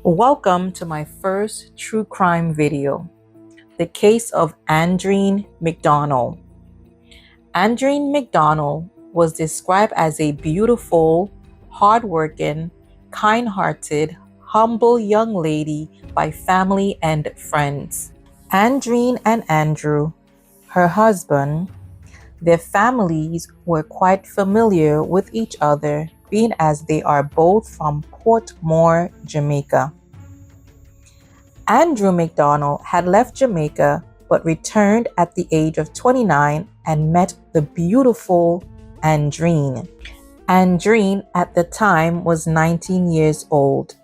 Welcome to my first true crime video, the case of Andreen McDonald. Andreen McDonald was described as a beautiful, hardworking, kind-hearted, humble young lady by family and friends. Andreen and Andrew, her husband, their families were quite familiar with each other, being as they are both from Portmore, Jamaica. Andrew McDonald had left Jamaica but returned at the age of 29 and met the beautiful Andreen. Andreen at the time was 19 years old,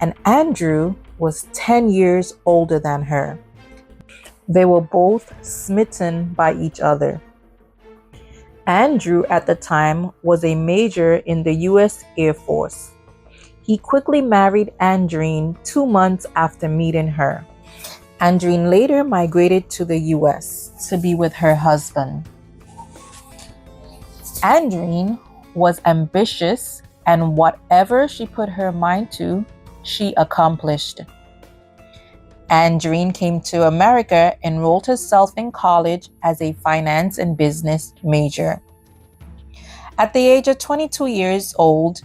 and Andrew was 10 years older than her. They were both smitten by each other. Andrew at the time was a major in the U.S. Air Force. He quickly married Andreen 2 months after meeting her. Andreen later migrated to the U.S. to be with her husband. Andreen was ambitious, and whatever she put her mind to, she accomplished. Andreen came to America, enrolled herself in college as a finance and business major. At the age of 22 years old,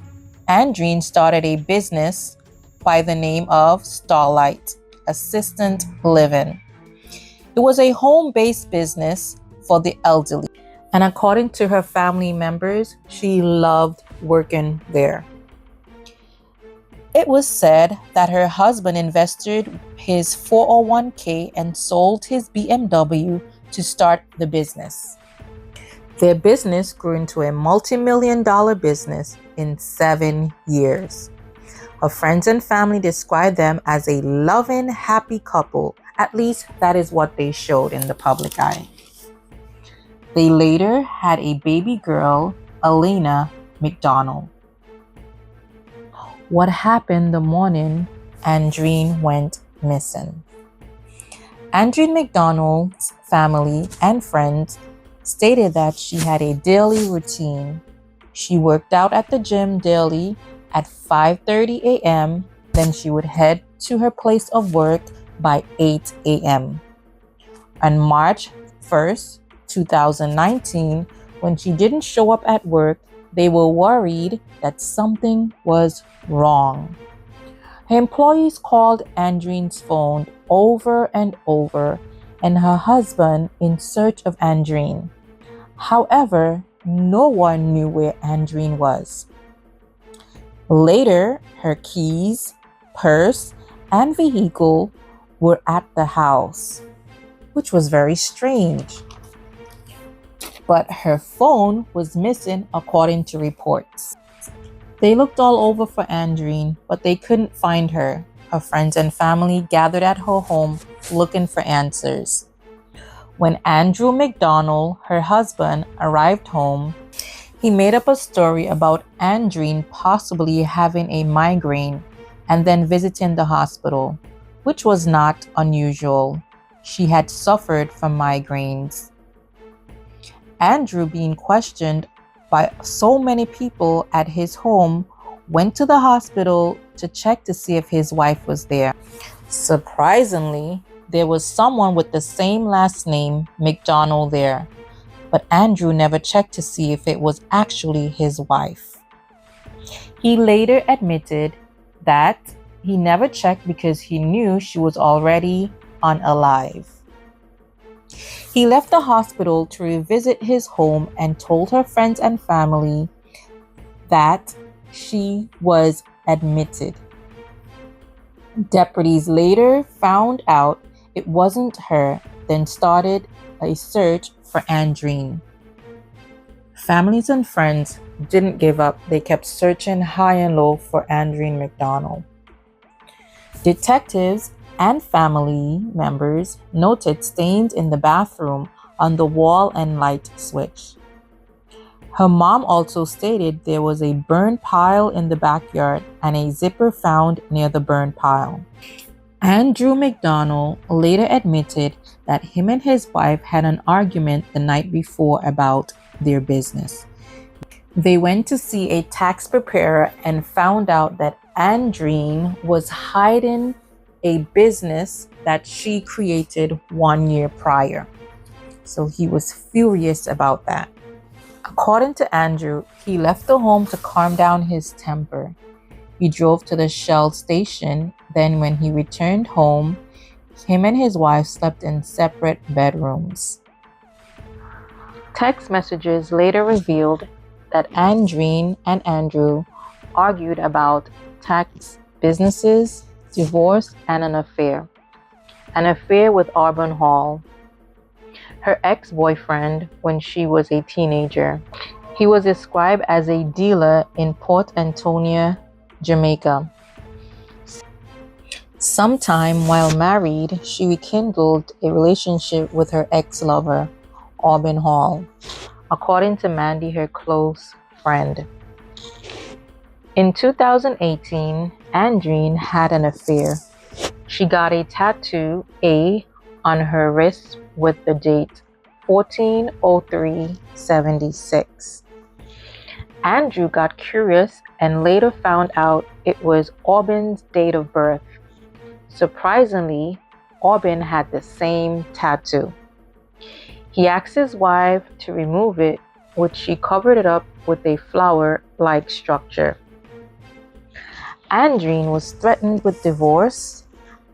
Andreen started a business by the name of Starlight Assistant Living. It was a home-based business for the elderly, and according to her family members, she loved working there. It was said that her husband invested his 401k and sold his BMW to start the business. Their business grew into a multi-million-dollar business in 7 years. Her friends and family described them as a loving, happy couple. At least that is what they showed in the public eye. They later had a baby girl, Elena McDonald. What happened the morning Andreen went missing? Andreen McDonald's family and friends stated that she had a daily routine. She worked out at the gym daily at 5:30 a.m. Then she would head to her place of work by 8 a.m. On March 1st, 2019, when she didn't show up at work, they were worried that something was wrong. Her employees called Andreen's phone over and over, and her husband in search of Andreen. However, no one knew where Andreen was. Later, her keys, purse, and vehicle were at the house, which was very strange. But her phone was missing according to reports. They looked all over for Andreen, but they couldn't find her. Her friends and family gathered at her home looking for answers. When Andrew McDonald, her husband, arrived home, he made up a story about Andreen possibly having a migraine and then visiting the hospital, which was not unusual. She had suffered from migraines. Andrew, being questioned by so many people at his home, went to the hospital to check to see if his wife was there. Surprisingly, there was someone with the same last name, McDonald, there, but Andrew never checked to see if it was actually his wife. He later admitted that he never checked because he knew she was already unalive. He left the hospital to revisit his home and told her friends and family that she was admitted. Deputies later found out it wasn't her, then started a search for Andreen. Families and friends didn't give up. They kept searching high and low for Andreen McDonald. Detectives and family members noted stains in the bathroom, on the wall, and light switch. Her mom also stated there was a burn pile in the backyard and a zipper found near the burn pile. Andrew McDonald later admitted that him and his wife had an argument the night before about their business. They went to see a tax preparer and found out that Andreen was hiding a business that she created 1 year prior. So he was furious about that. According to Andrew, he left the home to calm down his temper. He drove to the Shell station. Then when he returned home, him and his wife slept in separate bedrooms. Text messages later revealed that Andreen and Andrew argued about tax, businesses, divorce, and an affair. An affair with Auburn Hall, her ex-boyfriend when she was a teenager. He was described as a dealer in Port Antonio, Jamaica. Sometime while married, she rekindled a relationship with her ex-lover, Auburn Hall, according to Mandy, her close friend. In 2018, Andreen had an affair. She got a tattoo, A, on her wrist with the date 14/03/76. Andrew got curious and later found out it was Auburn's date of birth. Surprisingly, Auburn had the same tattoo. He asked his wife to remove it, which she covered it up with a flower-like structure. Andreen was threatened with divorce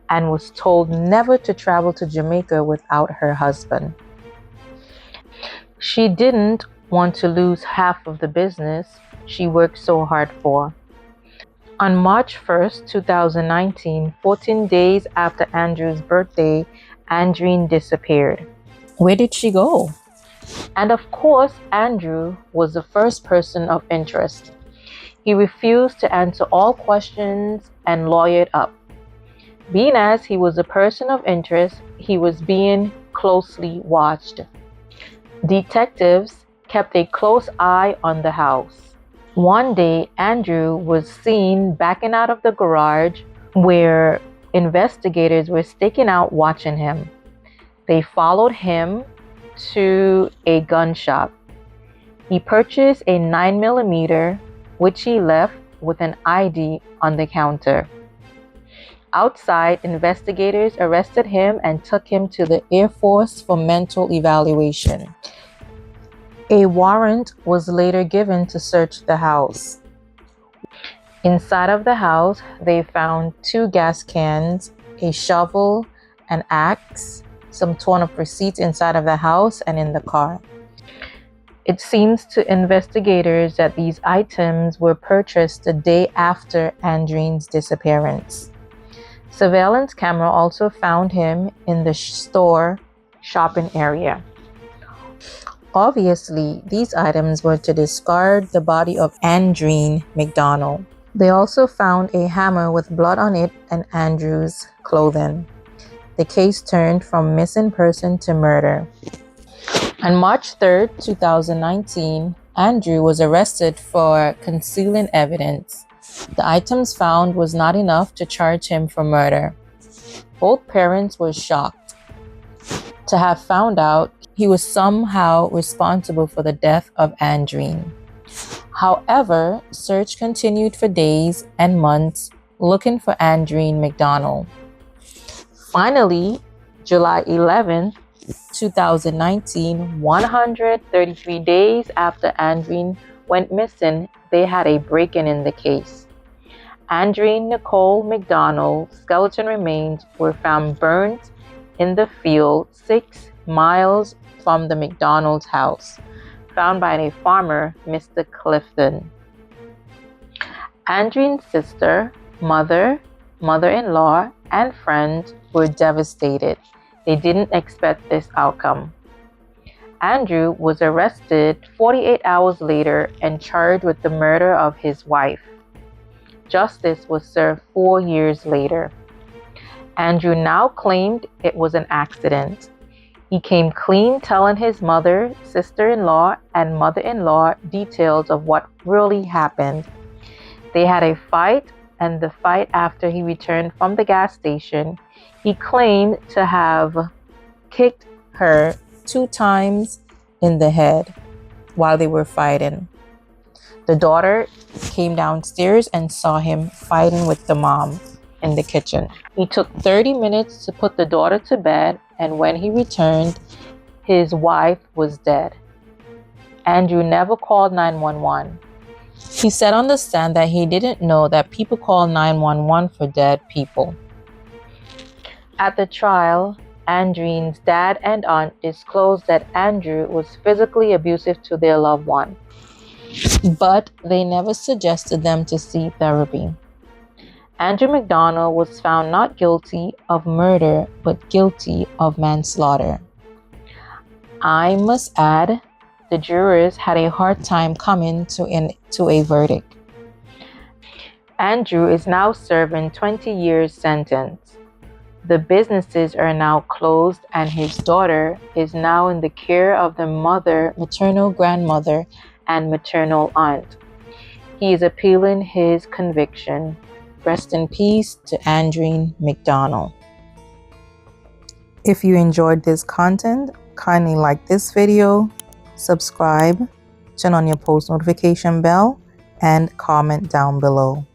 and was told never to travel to Jamaica without her husband. She didn't want to lose half of the business she worked so hard for. On March 1st, 2019, 14 days after Andrew's birthday, Andreen disappeared. Where did she go? And of course, Andrew was the first person of interest. He refused to answer all questions and lawyered up. Being as he was a person of interest, he was being closely watched. Detectives kept a close eye on the house. One day, Andrew was seen backing out of the garage where investigators were staking out watching him. They followed him to a gun shop. He purchased a 9mm, which he left with an ID on the counter. Outside, investigators arrested him and took him to the Air Force for mental evaluation. A warrant was later given to search the house. Inside of the house, they found 2 gas cans, a shovel, an axe, some torn up receipts inside of the house and in the car. It seems to investigators that these items were purchased the day after Andreen's disappearance. Surveillance camera also found him in the store shopping area. Obviously, these items were to discard the body of Andreen McDonald. They also found a hammer with blood on it and Andrew's clothing. The case turned from missing person to murder. On March 3rd, 2019, Andrew was arrested for concealing evidence. The items found was not enough to charge him for murder. Both parents were shocked to have found out he was somehow responsible for the death of Andreen. However, search continued for days and months looking for Andreen McDonald. Finally, July 11th, 2019, 133 days after Andreen went missing, they had a break-in in the case. Andreen Nicole McDonald's skeleton remains were found burnt in the field 6 miles from the McDonald's house, found by a farmer, Mr. Clifton. Andreen's sister, mother-in-law, and friends were devastated. They didn't expect this outcome. Andrew was arrested 48 hours later and charged with the murder of his wife. Justice was served 4 years later. Andrew now claimed it was an accident. He came clean telling his mother, sister-in-law, and mother-in-law details of what really happened. They had a fight, and the fight after he returned from the gas station, he claimed to have kicked her 2 times in the head while they were fighting. The daughter came downstairs and saw him fighting with the mom in the kitchen. He took 30 minutes to put the daughter to bed, and when he returned, his wife was dead. Andrew never called 911. He said on the stand that he didn't know that people call 911 for dead people. At the trial, Andreen's dad and aunt disclosed that Andrew was physically abusive to their loved one, but they never suggested them to seek therapy. Andreen McDonald was found not guilty of murder, but guilty of manslaughter. I must add, the jurors had a hard time coming to a verdict. Andrew is now serving 20 years sentence. The businesses are now closed, and his daughter is now in the care of the mother, maternal grandmother, and maternal aunt. He is appealing his conviction. Rest in peace to Andreen McDonald. If you enjoyed this content, kindly like this video, subscribe, turn on your post notification bell, and comment down below.